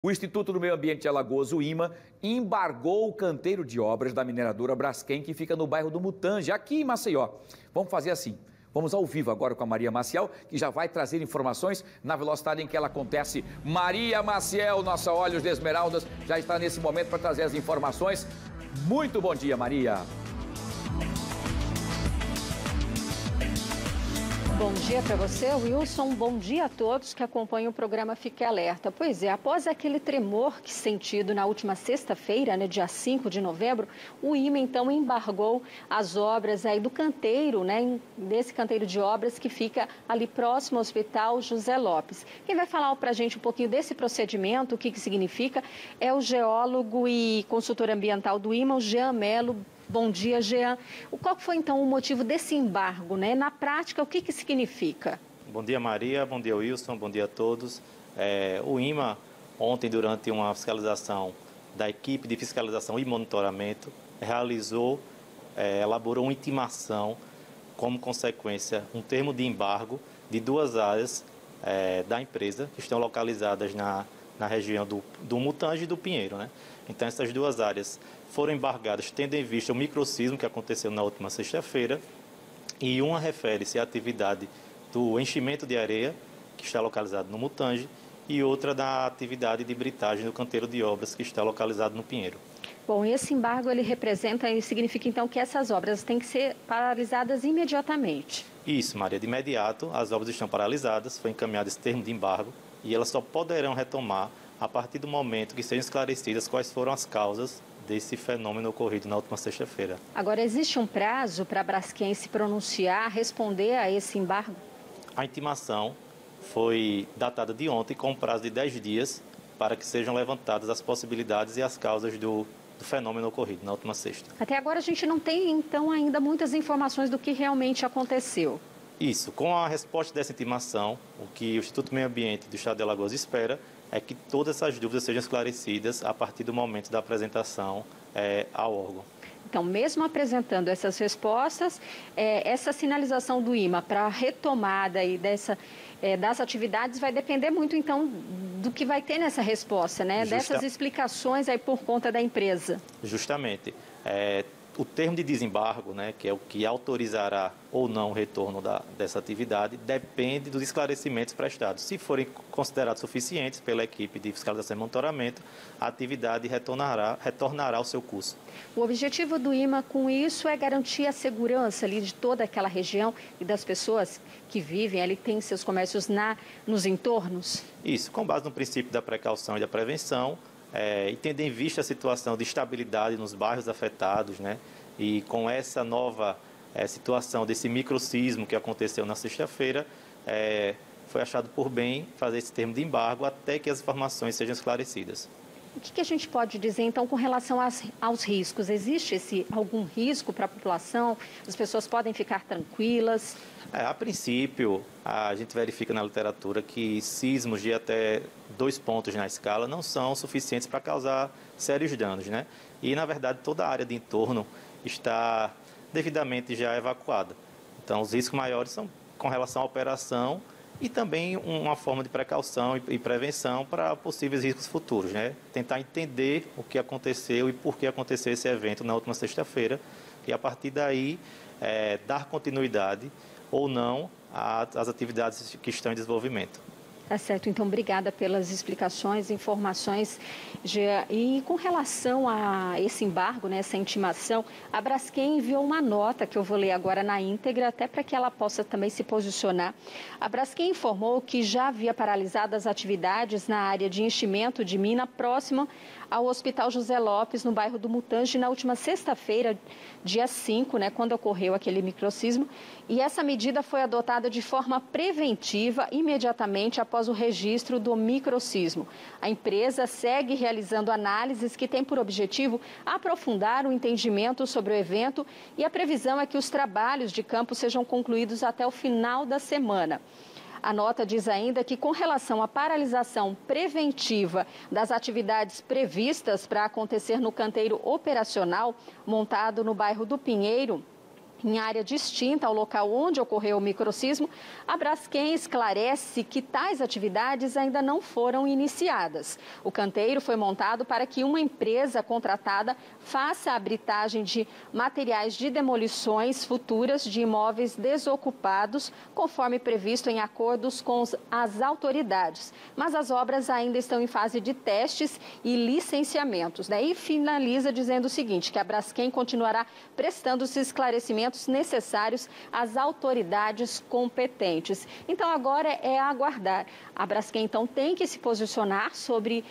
O Instituto do Meio Ambiente de Alagoas, o IMA, embargou o canteiro de obras da mineradora Braskem, que fica no bairro do Mutange, aqui em Maceió. Vamos fazer assim. Vamos ao vivo agora com a Maria Maciel, que já vai trazer informações na velocidade em que ela acontece. Maria Maciel, nossa Olhos de Esmeraldas, já está nesse momento para trazer as informações. Muito bom dia, Maria. Bom dia para você, Wilson. Bom dia a todos que acompanham o programa Fique Alerta. Pois é, após aquele tremor que sentido na última sexta-feira, dia 5 de novembro, o IMA então embargou as obras aí do canteiro, desse canteiro de obras que fica ali próximo ao Hospital José Lopes. Quem vai falar para a gente um pouquinho desse procedimento, o que significa, é o geólogo e consultor ambiental do IMA, o Jean Melo. Bom dia, Jean. Qual foi, então, o motivo desse embargo, Na prática, o que significa? Bom dia, Maria. Bom dia, Wilson. Bom dia a todos. O IMA, ontem, durante uma fiscalização da equipe de fiscalização e monitoramento, elaborou uma intimação, como consequência, um termo de embargo de duas áreas da empresa, que estão localizadas na região do Mutange e do Pinheiro, Então, essas duas áreas foram embargadas, tendo em vista o microsismo que aconteceu na última sexta-feira, e uma refere-se à atividade do enchimento de areia, que está localizado no Mutange, e outra da atividade de britagem do canteiro de obras, que está localizado no Pinheiro. Bom, esse embargo ele representa e significa então que essas obras têm que ser paralisadas imediatamente. Isso, Maria. De imediato, as obras estão paralisadas, foi encaminhado esse termo de embargo, e elas só poderão retomar a partir do momento que sejam esclarecidas quais foram as causas desse fenômeno ocorrido na última sexta-feira. Agora, existe um prazo para a Braskem se pronunciar, responder a esse embargo? A intimação foi datada de ontem com um prazo de 10 dias para que sejam levantadas as possibilidades e as causas do fenômeno ocorrido na última sexta. Até agora a gente não tem, então, ainda muitas informações do que realmente aconteceu. Isso. Com a resposta dessa intimação, o que o Instituto do Meio Ambiente do Estado de Alagoas espera é que todas essas dúvidas sejam esclarecidas a partir do momento da apresentação ao órgão. Então, mesmo apresentando essas respostas, essa sinalização do IMA para a retomada aí das atividades vai depender muito, então, do que vai ter nessa resposta, Dessas explicações aí por conta da empresa. Justamente. O termo de desembargo, que é o que autorizará ou não o retorno dessa atividade, depende dos esclarecimentos prestados. Se forem considerados suficientes pela equipe de fiscalização e monitoramento, a atividade retornará ao seu curso. O objetivo do IMA com isso é garantir a segurança ali de toda aquela região e das pessoas que vivem ali, têm seus comércios nos entornos? Isso, com base no princípio da precaução e da prevenção, e tendo em vista a situação de estabilidade nos bairros afetados, e com essa nova situação desse microsismo que aconteceu na sexta-feira, foi achado por bem fazer esse termo de embargo até que as informações sejam esclarecidas. O que a gente pode dizer, então, com relação aos riscos? Existe algum risco para a população? As pessoas podem ficar tranquilas? A princípio, a gente verifica na literatura que sismos de até 2 pontos na escala não são suficientes para causar sérios danos, E, na verdade, toda a área de entorno está devidamente já evacuada. Então, os riscos maiores são com relação à operação e também uma forma de precaução e prevenção para possíveis riscos futuros, Tentar entender o que aconteceu e por que aconteceu esse evento na última sexta-feira e, a partir daí, dar continuidade ou não às atividades que estão em desenvolvimento. Tá certo, então obrigada pelas explicações, informações. E com relação a esse embargo, essa intimação, a Braskem enviou uma nota que eu vou ler agora na íntegra, até para que ela possa também se posicionar. A Braskem informou que já havia paralisado as atividades na área de enchimento de mina próxima ao Hospital José Lopes, no bairro do Mutange, na última sexta-feira, dia 5, quando ocorreu aquele microsismo. E essa medida foi adotada de forma preventiva, imediatamente após o registro do microsismo. A empresa segue realizando análises que têm por objetivo aprofundar o entendimento sobre o evento e a previsão é que os trabalhos de campo sejam concluídos até o final da semana. A nota diz ainda que, com relação à paralisação preventiva das atividades previstas para acontecer no canteiro operacional montado no bairro do Pinheiro, em área distinta ao local onde ocorreu o microsismo, a Braskem esclarece que tais atividades ainda não foram iniciadas. O canteiro foi montado para que uma empresa contratada faça a britagem de materiais de demolições futuras de imóveis desocupados, conforme previsto em acordos com as autoridades. Mas as obras ainda estão em fase de testes e licenciamentos. Daí finaliza dizendo o seguinte, que a Braskem continuará prestando os esclarecimentos necessários às autoridades competentes. Então, agora é aguardar. A Braskem, então, tem que se posicionar sobre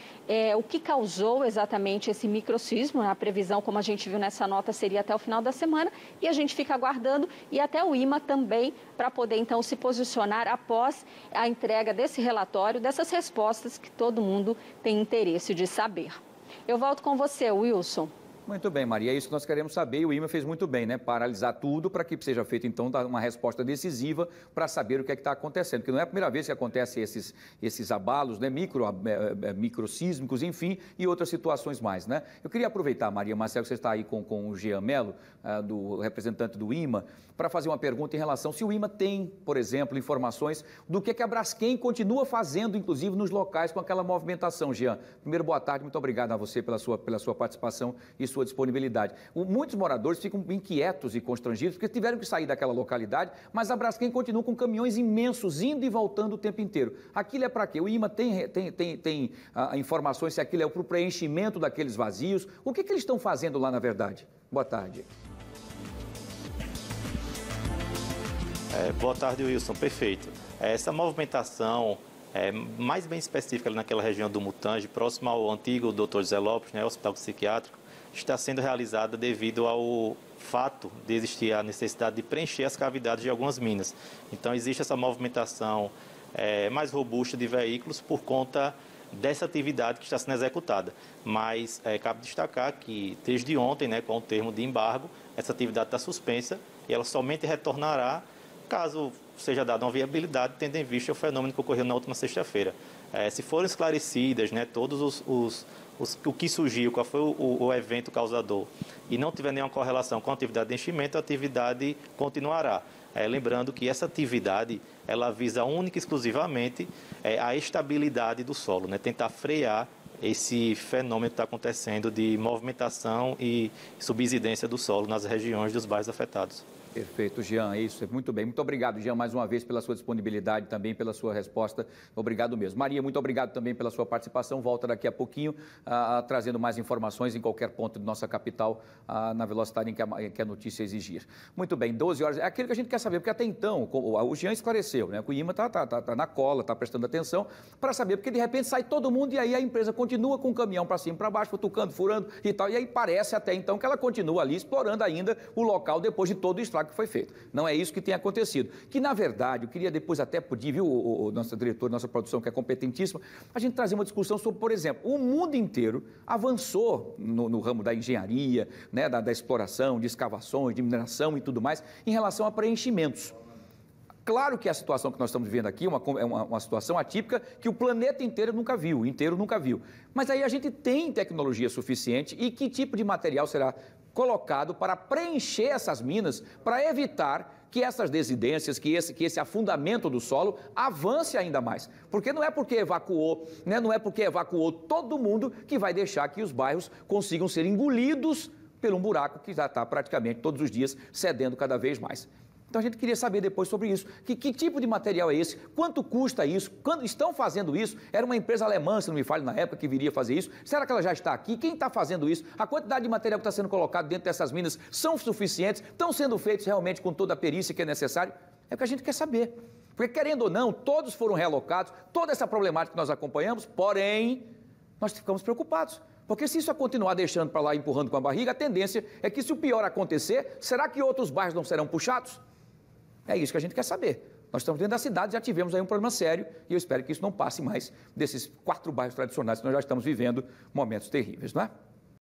o que causou exatamente esse microsismo. A previsão, como a gente viu nessa nota, seria até o final da semana. E a gente fica aguardando, e até o IMA também, para poder, então, se posicionar após a entrega desse relatório, dessas respostas que todo mundo tem interesse de saber. Eu volto com você, Wilson. Muito bem, Maria, é isso que nós queremos saber e o IMA fez muito bem, né? Paralisar tudo para que seja feita, então, uma resposta decisiva para saber o que é que está acontecendo, porque não é a primeira vez que acontecem esses abalos, né? Microsísmicos, enfim, e outras situações mais, né? Eu queria aproveitar, Maria Marcel, que você está aí com o Jean Mello, do representante do IMA, para fazer uma pergunta em relação se o IMA tem, por exemplo, informações do que a Braskem continua fazendo, inclusive, nos locais com aquela movimentação, Jean. Primeiro, boa tarde, muito obrigado a você pela sua participação e sua disponibilidade. Muitos moradores ficam inquietos e constrangidos porque tiveram que sair daquela localidade, mas a Braskem continua com caminhões imensos indo e voltando o tempo inteiro. Aquilo é para quê? O IMA tem informações se aquilo é para o preenchimento daqueles vazios. O que eles estão fazendo lá, na verdade? Boa tarde. Boa tarde, Wilson. Perfeito. Essa movimentação mais bem específica ali naquela região do Mutange, próximo ao antigo Dr. José Lopes, né, Hospital Psiquiátrico, está sendo realizada devido ao fato de existir a necessidade de preencher as cavidades de algumas minas. Então, existe essa movimentação mais robusta de veículos por conta dessa atividade que está sendo executada. Mas cabe destacar que, desde ontem, né, com o termo de embargo, essa atividade está suspensa e ela somente retornará caso seja dada uma viabilidade, tendo em vista o fenômeno que ocorreu na última sexta-feira. Se forem esclarecidas, né, todos o que surgiu, qual foi o evento causador, e não tiver nenhuma correlação com a atividade de enchimento, a atividade continuará. Lembrando que essa atividade, ela visa única e exclusivamente a estabilidade do solo, né, tentar frear esse fenômeno que está acontecendo de movimentação e subsidência do solo nas regiões dos bairros afetados. Perfeito, Jean, é isso, muito bem. Muito obrigado, Jean, mais uma vez pela sua disponibilidade, também pela sua resposta. Obrigado mesmo. Maria, muito obrigado também pela sua participação. Volta daqui a pouquinho, trazendo mais informações em qualquer ponto de nossa capital, na velocidade em que a notícia exigir. Muito bem, 12 horas, é aquilo que a gente quer saber, porque até então, o Jean esclareceu, né? O IMA está na cola, está prestando atenção, para saber, porque de repente sai todo mundo e aí a empresa continua com o caminhão para cima e para baixo, futucando, furando e tal, e aí parece até então que ela continua ali explorando ainda o local depois de todo o estrago que foi feito. Não é isso que tem acontecido. Que, na verdade, eu queria depois até pedir, viu, o nosso diretor, nossa produção, que é competentíssima, a gente trazer uma discussão sobre, por exemplo, o mundo inteiro avançou no ramo da engenharia, né, da exploração, de escavações, de mineração e tudo mais, em relação a preenchimentos. Claro que a situação que nós estamos vivendo aqui é uma situação atípica que o planeta inteiro nunca viu, Mas aí a gente tem tecnologia suficiente e que tipo de material será colocado para preencher essas minas, para evitar que essas desidências, que esse afundamento do solo avance ainda mais. Porque não é porque evacuou, né, não é porque evacuou todo mundo que vai deixar que os bairros consigam ser engolidos por um buraco que já está praticamente todos os dias cedendo cada vez mais. Então a gente queria saber depois sobre isso. Que tipo de material é esse? Quanto custa isso? Quando estão fazendo isso? Era uma empresa alemã, se não me falha, na época, que viria fazer isso. Será que ela já está aqui? Quem está fazendo isso? A quantidade de material que está sendo colocado dentro dessas minas são suficientes? Estão sendo feitos realmente com toda a perícia que é necessário? É o que a gente quer saber. Porque, querendo ou não, todos foram realocados, toda essa problemática que nós acompanhamos, porém, nós ficamos preocupados. Porque se isso continuar deixando para lá, empurrando com a barriga, a tendência é que, se o pior acontecer, será que outros bairros não serão puxados? É isso que a gente quer saber. Nós estamos dentro da cidade, já tivemos aí um problema sério e eu espero que isso não passe mais desses 4 bairros tradicionais que nós já estamos vivendo momentos terríveis, não é?